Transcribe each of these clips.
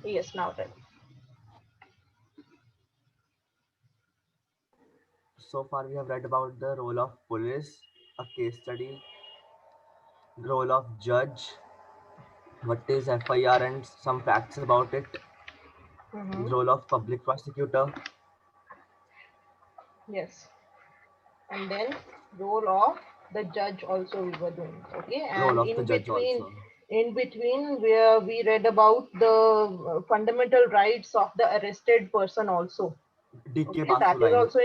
Yes, now tell. So far, we have read about the role of police, a case study, role of judge, what is FIR and some facts about it, Mm-hmm. role of public prosecutor, Yes, and then role of the judge also we were doing. Okay, role and of the judge also. in between where we read about the fundamental rights of the arrested person also. DK Okay, Basu that is also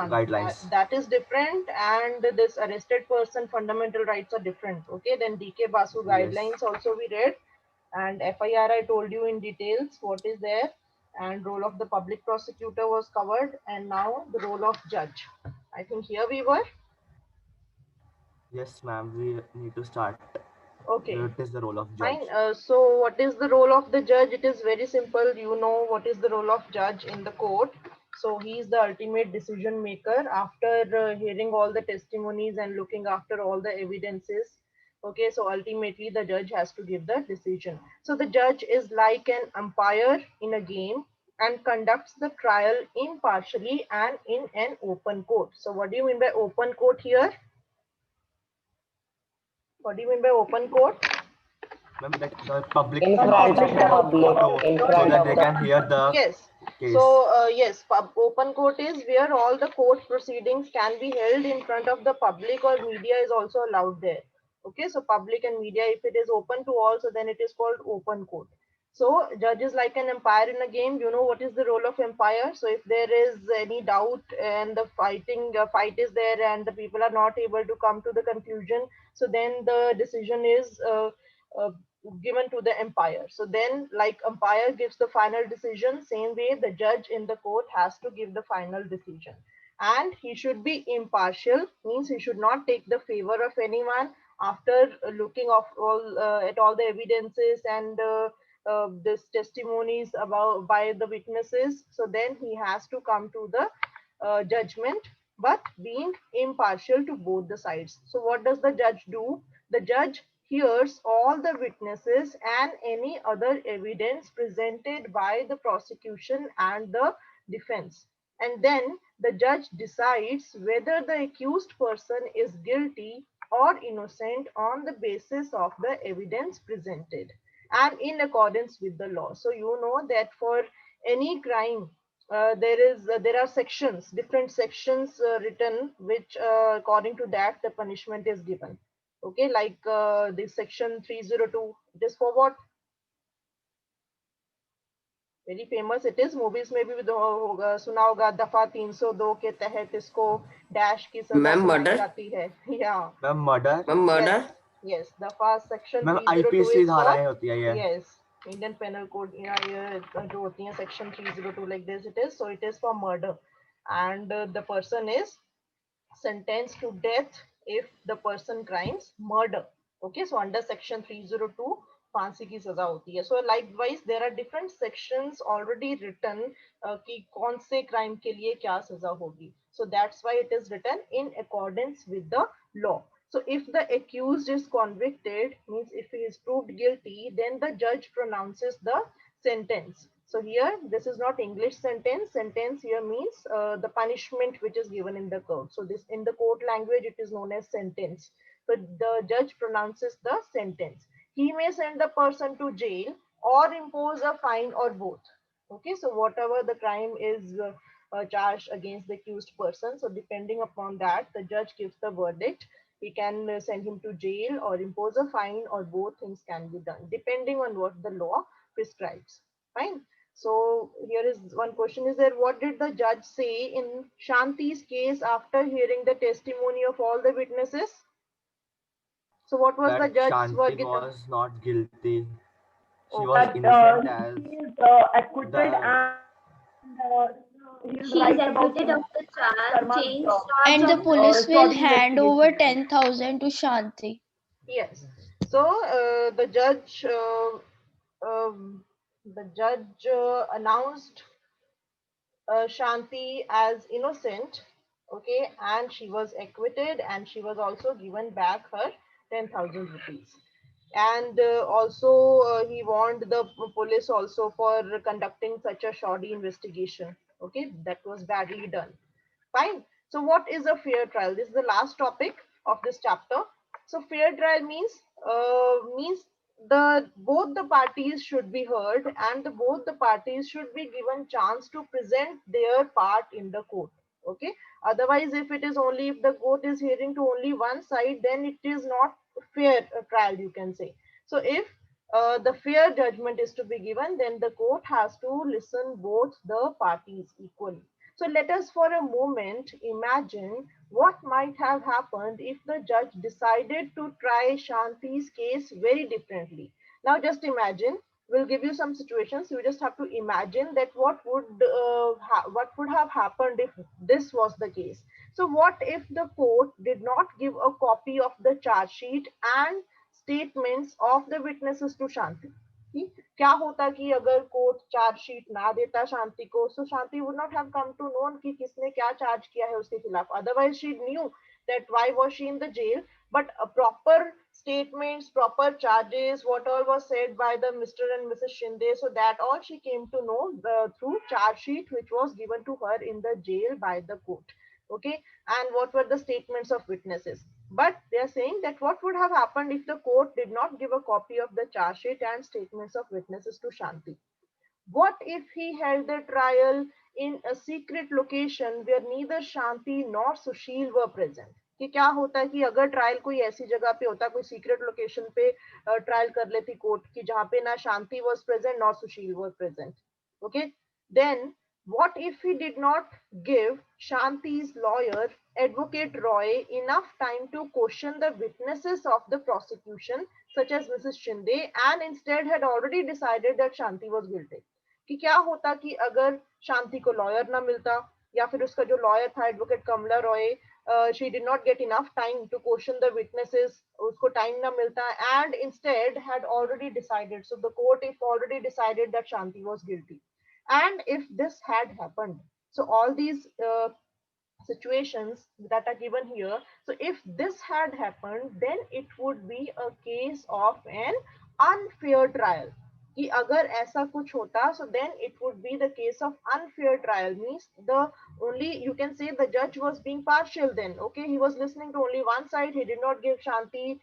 guidelines. that is different, and this arrested person fundamental rights are different. Okay, then DK Basu Yes, guidelines also we read, and FIR I told you in details what is there, and role of the public prosecutor was covered, and now the role of judge. I think here we were. yes, ma'am. We need to start. Okay, What is the role of fine. judge? So what is the role of the judge? It is very simple. You know what is the role of judge in the court. So he is the ultimate decision maker after hearing all the testimonies and looking after all the evidences. Okay, so ultimately the judge has to give the decision. So the judge is like an umpire in a game and conducts the trial impartially and in an open court. So what do you mean by open court here? What do you mean by open court? Ma'am, that the public In can front also of the come public, to in so front that of they the can hear the Yes. case. So, yes, open court is where all the court proceedings can be held in front of the public, or media is also allowed there. Okay, so public and media, if it is open to all, so then it is called open court. So, judge is like an umpire in a game. You know what is the role of umpire? So, if there is any doubt and the fight is there and the people are not able to come to the conclusion, so then the decision is uh, given to the umpire. So then, like umpire gives the final decision, same way the judge in the court has to give the final decision. And he should be impartial, means he should not take the favor of anyone after looking of all at all the evidences and this testimonies about by the witnesses. So then he has to come to the judgment, but being impartial to both the sides. So what does the judge do? The judge hears all the witnesses and any other evidence presented by the prosecution and the defense. And then the judge decides whether the accused person is guilty or innocent on the basis of the evidence presented and in accordance with the law. So you know that for any crime, there are sections, different sections written, which according to that the punishment is given. Okay, like this section 302, it is for what? Very famous it is movies में भी सुना होगा दफा 302 के तहत इसको dash की सजा ma'am सुनाई murder, जाती है या ma'am murder, ma'am yes murder. Yes दफा section ma'am 302 IPC is for धाराएं होती है ये. यस इंडियन पेनल कोड जो होती है section 302 like this it is so it is for murder and the person is sentenced to death if the person crimes murder. Okay, so under section 302 फांसी की सजा होती है. So likewise there are different sections already written कि कौन से crime के लिए क्या सजा होगी. So that's why it is written in accordance with the law. So if the accused is convicted, means if he is proved guilty, then the judge pronounces the sentence. So here, this is not English sentence. Sentence here means the punishment which is given in the court. So this in the court language, it is known as sentence. So the judge pronounces the sentence. He may send the person to jail or impose a fine or both. Okay, so whatever the crime is charged against the accused person. So depending upon that, the judge gives the verdict. He can send him to jail or impose a fine, or both things can be done depending on what the law prescribes. Fine. So here is one question is there. What did the judge say in Shanti's case after hearing the testimony of all the witnesses? So what was the That judge's Shanti verdict? was not guilty. She was Okay. That innocent as he is acquitted the and he'll She is write about acquitted of the Sharma's charge And the of police will short hand over investigation. 10,000 to Shanti. Yes. So um, the judge announced Shanti as innocent, okay, and she was acquitted, and she was also given back her 10,000 rupees. And also he warned the police also for conducting such a shoddy investigation. Okay, that was badly done. Fine. So what is a fair trial? This is the last topic of this chapter. So fair trial means the both the parties should be heard, and both the parties should be given chance to present their part in the court. Okay. Otherwise, if it is only if the court is hearing to only one side, then it is not fair trial, you can say. So if the fair judgment is to be given, then the court has to listen both the parties equally. So let us for a moment imagine what might have happened if the judge decided to try Shanti's case very differently. Now just imagine, we'll give you some situations. You just have to imagine that what would have happened if this was the case. So what if the court did not give a copy of the charge sheet and statements of the witnesses to Shanti? कि क्या होता कि अगर court chargesheet ना देता शांति को, so Shanti would not have come to know कि किसने क्या चार्ज किया है उसके खिलाफ. Otherwise she knew that why was she in the jail. But proper statements, proper charges, what all was said by the Mr. and Mrs. Shinde, so that all she came to know through charge sheet which was given to her in the jail by the court. Okay, and what were the statements of witnesses. But they are saying that what would have happened if the court did not give a copy of the charge sheet and statements of witnesses to Shanti? What if he held the trial in a secret location where neither Shanti nor Sushil were present? कि क्या होता है कि अगर trial कोई ऐसी जगह पे होता, कोई सीक्रेट लोकेशन पे ट्रायल कर लेती कोर्ट की जहां पे ना शांति was present nor Sushil was present. Okay, then what if he did not give Shanti's lawyer, Advocate Roy, enough time to question the witnesses of the prosecution, such as Mrs. Shinde, and instead had already decided that Shanti was guilty? कि क्या होता कि अगर शांति को lawyer ना मिलता, या फिर उसका जो लॉयर था advocate Kamla Roy, she did not get enough time to question the witnesses, उसको टाइम ना मिलता, and instead had already decided, so the court if already decided that Shanti was guilty. And if this had happened, so all these situations that are given here, so if this had happened, then it would be a case of an unfair trial. कि अगर ऐसा कुछ होता, so then it would be the case of unfair trial, means the only, you can say, the judge was being partial then. Okay, he was listening to only one side, he did not give Shanti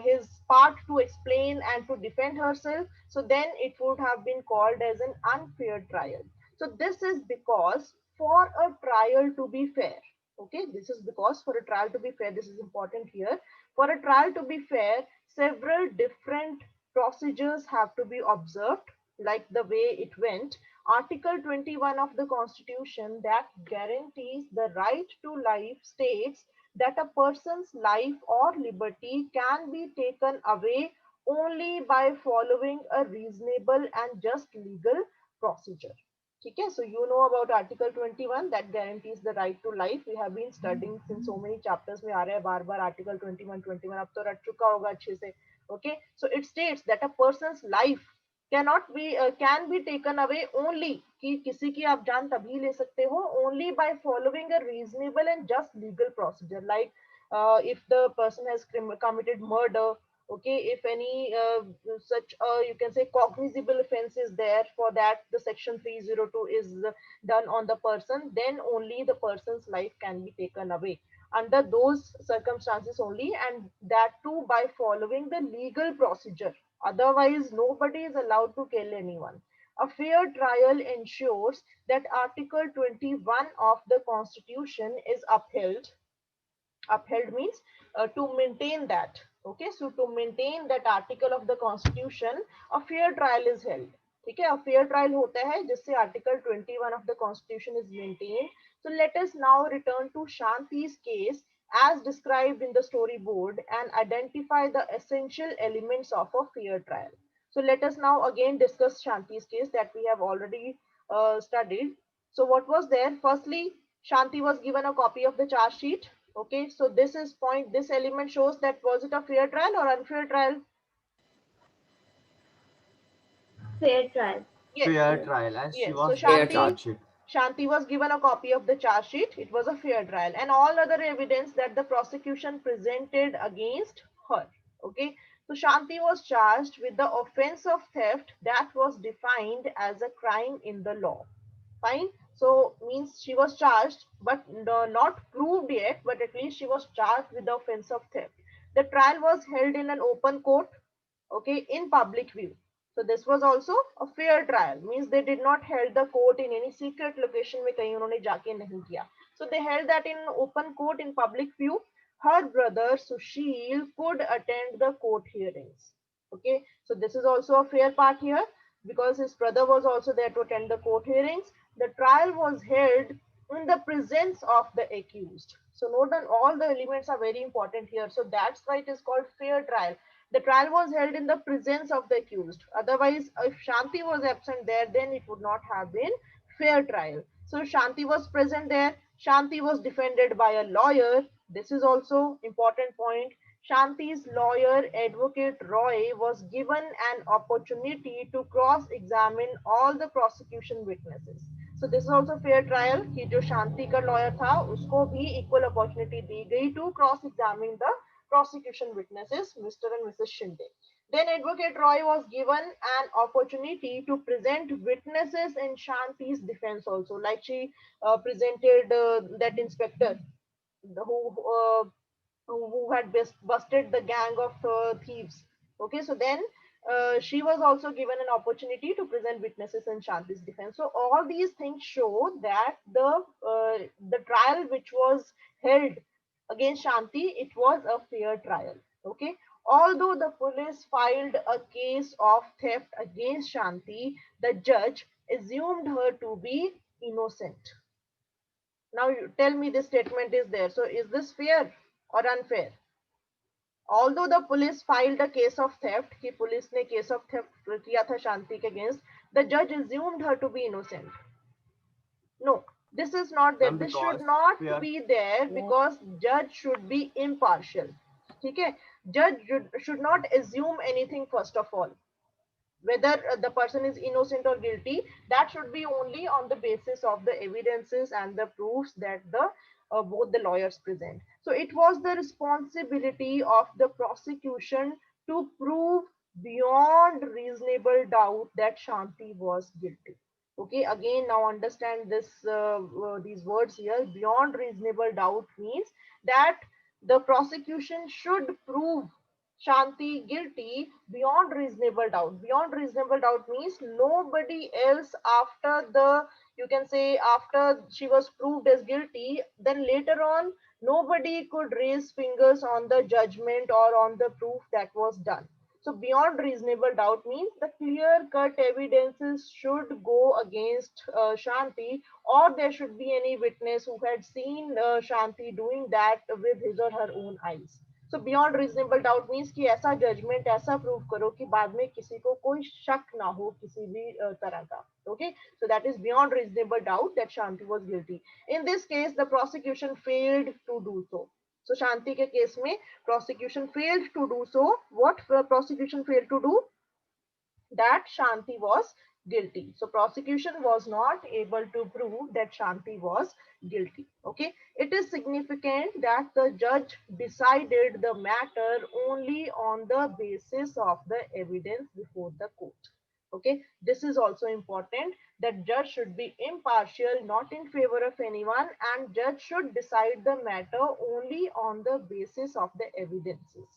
his part to explain and to defend herself, so then it would have been called as an unfair trial. So this is because for a trial to be fair, okay, this is because for a trial to be fair, this is important here, for a trial to be fair, several different procedures have to be observed, like the way it went. Article 21 of the Constitution that guarantees the right to life states that a person's life or liberty can be taken away only by following a reasonable and just legal procedure. ठीक है, so you know about Article 21 that guarantees the right to life. We have been studying since so many chapters में आ रहा है बार बार Article 21 अब तो रट चुका होगा अच्छे से. Okay, so it states that a person's life cannot be can be taken away only, कि किसी की आप जान तभी ले सकते हो only by following a reasonable and just legal procedure, like if the person has committed murder. Okay, if any such you can say cognizable offense is there, for that the section 302 is done on the person, then only the person's life can be taken away under those circumstances only, and that too by following the legal procedure. Otherwise nobody is allowed to kill anyone. A fair trial ensures that Article 21 of the Constitution is upheld. Upheld means to maintain that. Okay, so to maintain that article of the Constitution, a fair trial is held. ठीक है, a fair trial होता है जिससे Article 21 of the Constitution is maintained. So let us now return to Shanti's case as described in the storyboard and identify the essential elements of a fair trial. So let us now again discuss Shanti's case that we have already studied. So what was there? Firstly, Shanti was given a copy of the charge sheet. Okay, so this is point, this element shows that was it a fair trial or unfair trial? Fair trial. Yes, Fair trial, as she yes. So was given Fair a trial. charge sheet. Shanti was given a copy of the charge sheet. It was a fair trial, and all other evidence that the prosecution presented against her. Okay, So Shanti was charged with the offense of theft that was defined as a crime in the law. Fine. So means she was charged, but not proved yet, but at least she was charged with the offense of theft. The trial was held in an open court, okay, in public view. So this was also a fair trial, means they did not held the court in any secret location में कहीं उन्होंने जाके नहीं किया. So they held that in open court in public view. Her brother Sushil could attend the court hearings. Okay, so this is also a fair part here because his brother was also there to attend the court hearings. The trial was held in the presence of the accused. So note that all the elements are very important here. So that's why it is called fair trial. The trial was held in the presence of the accused. Otherwise, if Shanti was absent there, then it would not have been fair trial. So Shanti was present there. Shanti was defended by a lawyer. This is also important point. Shanti's lawyer, Advocate Roy, was given an opportunity to cross-examine all the prosecution witnesses. So this is also fair trial कि जो शांति का lawyer था उसको भी equal opportunity दी गई to cross-examine the prosecution witnesses, Mr. and Mrs. Shinde. Then Advocate Roy was given an opportunity to present witnesses in Shanti's defense also, like she presented that inspector who who had busted the gang of thieves. Okay, so then she was also given an opportunity to present witnesses in Shanti's defense. So all these things show that the trial which was held against Shanti, it was a fair trial. Okay, although the police filed a case of theft against Shanti, the judge assumed her to be innocent. Now you tell me this statement is there. So is this fair or unfair? Although the police filed a case of theft, कि police ने case of theft किया था शांति के against, the judge assumed her to be innocent. No, this is not there. Ma'am, This should because not fair. be there because judge should be impartial. ठीक है? Judge should not assume anything first of all. Whether the person is innocent or guilty, that should be only on the basis of the evidences and the proofs that the both the lawyers present. So it was the responsibility of the prosecution to prove beyond reasonable doubt that Shanti was guilty. Okay, again, now understand this these words here. Beyond reasonable doubt means that the prosecution should prove Shanti guilty beyond reasonable doubt. Beyond reasonable doubt means nobody else after the, you can say, after she was proved as guilty, then later on nobody could raise fingers on the judgment or on the proof that was done. So beyond reasonable doubt means the clear cut evidences should go against Shanti, or there should be any witness who had seen Shanti doing that with his or her own eyes. So beyond reasonable doubt means कि ऐसा judgement ऐसा prove करो कि बाद में किसी को कोई शक ना हो किसी भी तरह का. Okay, so that is beyond reasonable doubt that Shanti was guilty. In this case, the prosecution failed to do so. So Shanti के केस में prosecution failed to do so. What prosecution failed to do? That Shanti was guilty. So prosecution was not able to prove that Shanti was guilty. Okay. It is significant that the judge decided the matter only on the basis of the evidence before the court. Okay. This is also important that judge should be impartial, not in favor of anyone, and judge should decide the matter only on the basis of the evidences.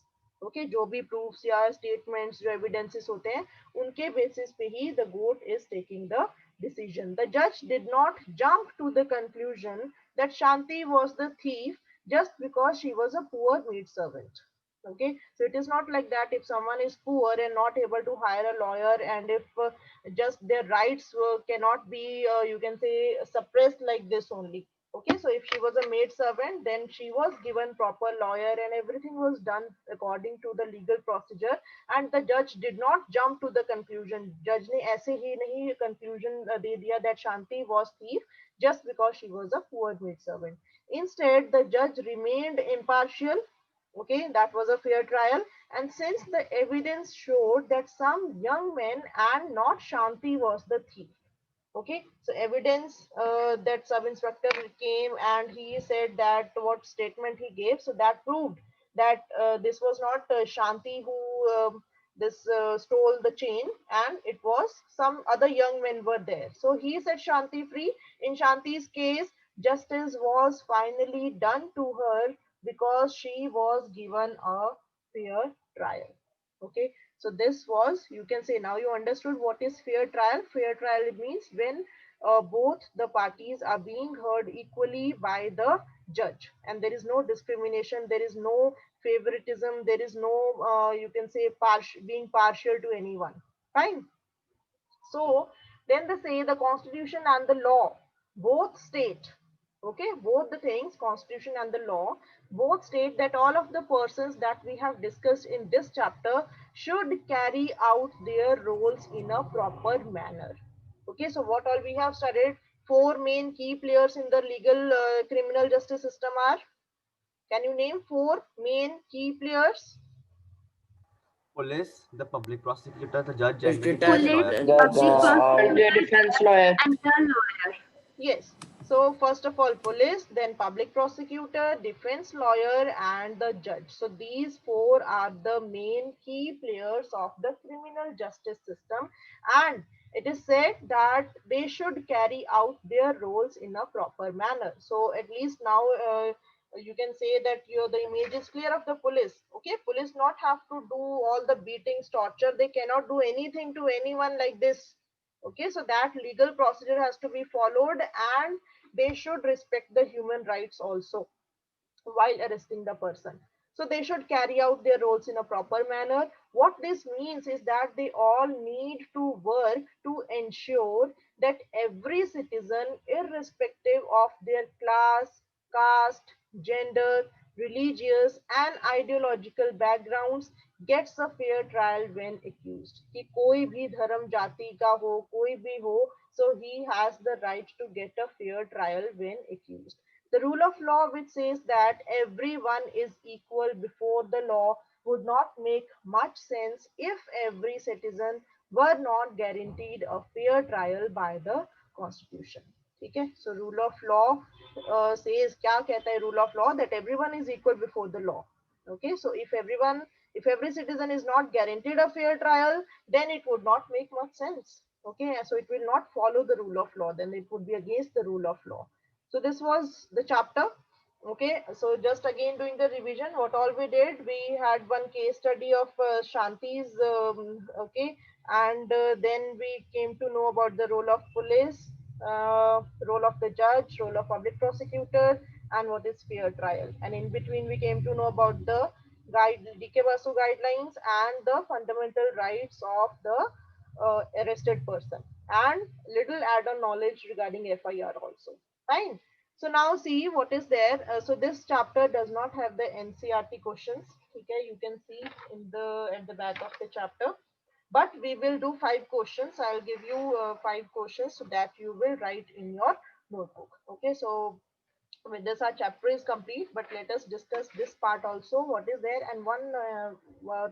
Okay जो भी proofs या statements जो evidences होते हैं उनके basis पे ही the court is taking the decision. The judge did not jump to the conclusion that Shanti was the thief just because she was a poor maid servant. Okay, so it is not like that if someone is poor and not able to hire a lawyer, and if just their rights cannot be, you can say, suppressed like this only. Okay, so if she was a maid servant, then she was given proper lawyer and everything was done according to the legal procedure, and the judge did not jump to the conclusion. Judge ने ऐसे ही नहीं conclusion दे दिया that Shanti was thief just because she was a poor maid servant. Instead, the judge remained impartial. Okay, that was a fair trial, and since the evidence showed that some young men and not Shanti was the thief. Okay, so evidence that sub inspector came and he said that what statement he gave, so that proved that this was not Shanti who this stole the chain, and it was some other young men were there. So he set Shanti free. In Shanti's case, justice was finally done to her because she was given a fair trial. Okay, so this was, you can say, now you understood what is fair trial. Fair trial means when both the parties are being heard equally by the judge, and there is no discrimination, there is no favoritism, there is no you can say being partial to anyone. Fine. So then they say the constitution and the law both state, okay, both the things, constitution and the law, both state that all of the persons that we have discussed in this chapter should carry out their roles in a proper manner. Okay, so what all we have studied, four main key players in the legal criminal justice system are, can you name four main key players? Police, the public prosecutor, the judge, and the defense Police, lawyer. The public and the prosecutor, defense lawyer. and the lawyer. Yes. So first of all, police, then public prosecutor, defense lawyer, and the judge. So these four are the main key players of the criminal justice system, and it is said that they should carry out their roles in a proper manner. So at least now you can say that the image is clear of the police. Okay, police not have to do all the beatings, torture. They cannot do anything to anyone like this. Okay, so that legal procedure has to be followed, and they should respect the human rights also while arresting the person. So they should carry out their roles in a proper manner. What this means is that they all need to work to ensure that every citizen, irrespective of their class, caste, gender, religious, and ideological backgrounds, gets a fair trial when accused. कि कोई भी धर्म जाति का हो, कोई भी हो, so he has the right to get a fair trial when accused. The rule of law, which says that everyone is equal before the law, would not make much sense if every citizen were not guaranteed a fair trial by the constitution. ठीक है, so rule of law says, क्या कहता है rule of law, that everyone is equal before the law. Okay, so if every citizen is not guaranteed a fair trial, then it would not make much sense. Okay, so it will not follow the rule of law, then it would be against the rule of law. So this was the chapter. Okay, so just again doing the revision, what all we did, we had one case study of Shanti's, okay, and then we came to know about the role of police, role of the judge, role of public prosecutor, and what is fair trial. And in between, we came to know about the DK Basu guidelines and the fundamental rights of the arrested person, and little add-on knowledge regarding FIR also. Fine. So now see what is there. So this chapter does not have the NCRT questions. Okay, you can see in the at the back of the chapter. But we will do 5 questions. I'll give you 5 questions so that you will write in your notebook. Okay, so with this our chapter is complete. But let us discuss this part also. What is there? And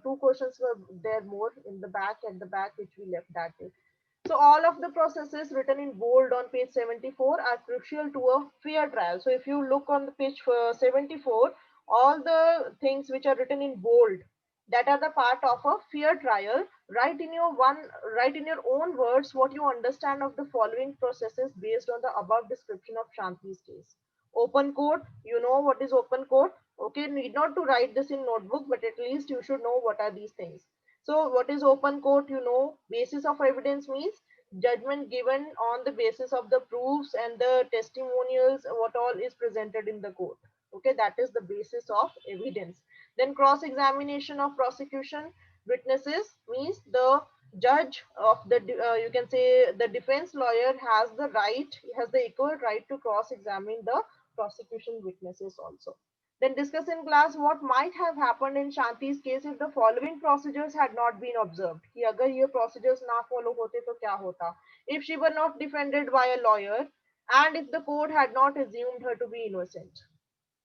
2 questions were there more in the back at the back which we left that day. So all of the processes written in bold on page 74 are crucial to a fair trial. So if you look on the page 74, all the things which are written in bold, that are the part of a fair trial. Write in your own words what you understand of the following processes based on the above description of Shanti's case. Open court, you know what is open court. Okay, need not to write this in notebook, but at least you should know what are these things. So what is open court? You know, basis of evidence means judgment given on the basis of the proofs and the testimonials, what all is presented in the court. Okay, that is the basis of evidence. Then cross examination of prosecution witnesses means the judge of the you can say the defense lawyer has the right, has the equal right to cross examine the prosecution witnesses also. Then discuss in class what might have happened in Shanti's case if the following procedures had not been observed. कि अगर ये procedures ना follow होते तो क्या होता? If she were not defended by a lawyer, and if the court had not assumed her to be innocent.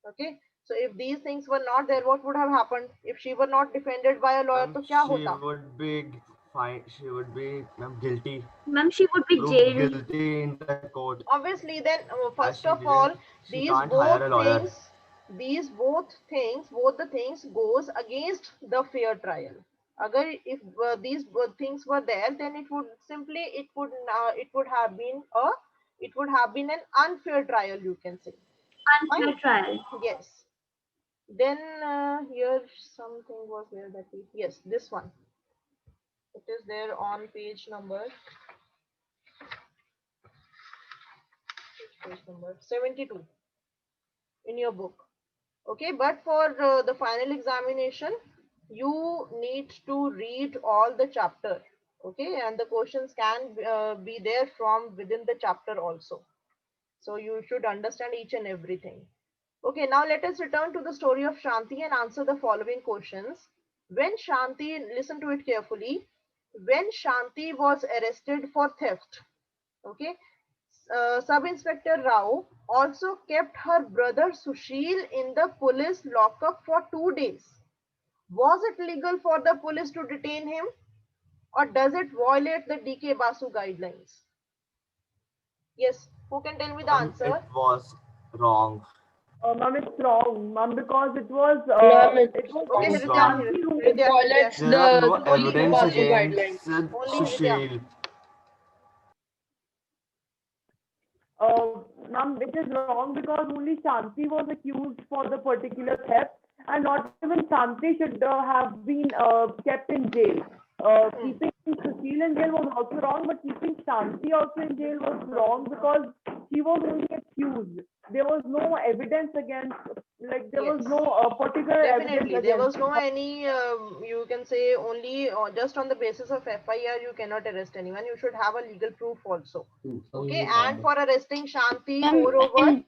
Okay. So if these things were not there, what would have happened? If she were not defended by a lawyer, तो क्या She होता? would be fine. She would be guilty, Ma'am, she would be proved jailed. guilty in the court. Obviously, then As first she of didn't, all, she these can't hire both a lawyer. things. these both the things goes against the fair trial. Agar if these things were there, then it would simply it would have been an unfair trial, you can say. Unfair Fine. trial. Yes. Then here something was there that we, yes, this one. It is there on page number 72 in your book. Okay, but for the final examination, you need to read all the chapter. Okay, and the questions can be there from within the chapter also. So you should understand each and everything. Okay, now let us return to the story of Shanti and answer the following questions. When Shanti, listen to it carefully, when Shanti was arrested for theft, okay, Sub-Inspector Rao also kept her brother Sushil in the police lockup for 2 days. Was it legal for the police to detain him, or does it violate the DK Basu guidelines? Yes, who can tell me the It answer? was wrong. Ma'am, it's wrong, ma'am, because Ma'am, it was Okay, It's only Hridaya, wrong. Shanti who it Hridaya. violates There are no the Only, DK evidence only, Basu against guidelines. only Hridaya. Sushil. Ma'am, it is wrong because only Shanti was accused for the particular theft, and not even Shanti should have been kept in jail. Keeping Sushil in jail was also wrong, but keeping Shanti also in jail was wrong because she was only accused. There was no evidence against, like there was Yes. no particular evidence Definitely, there against. was no any, you can say only just on the basis of FIR, you cannot arrest anyone. You should have a legal proof also. Okay, and for arresting Shanti, Ma'am, moreover, and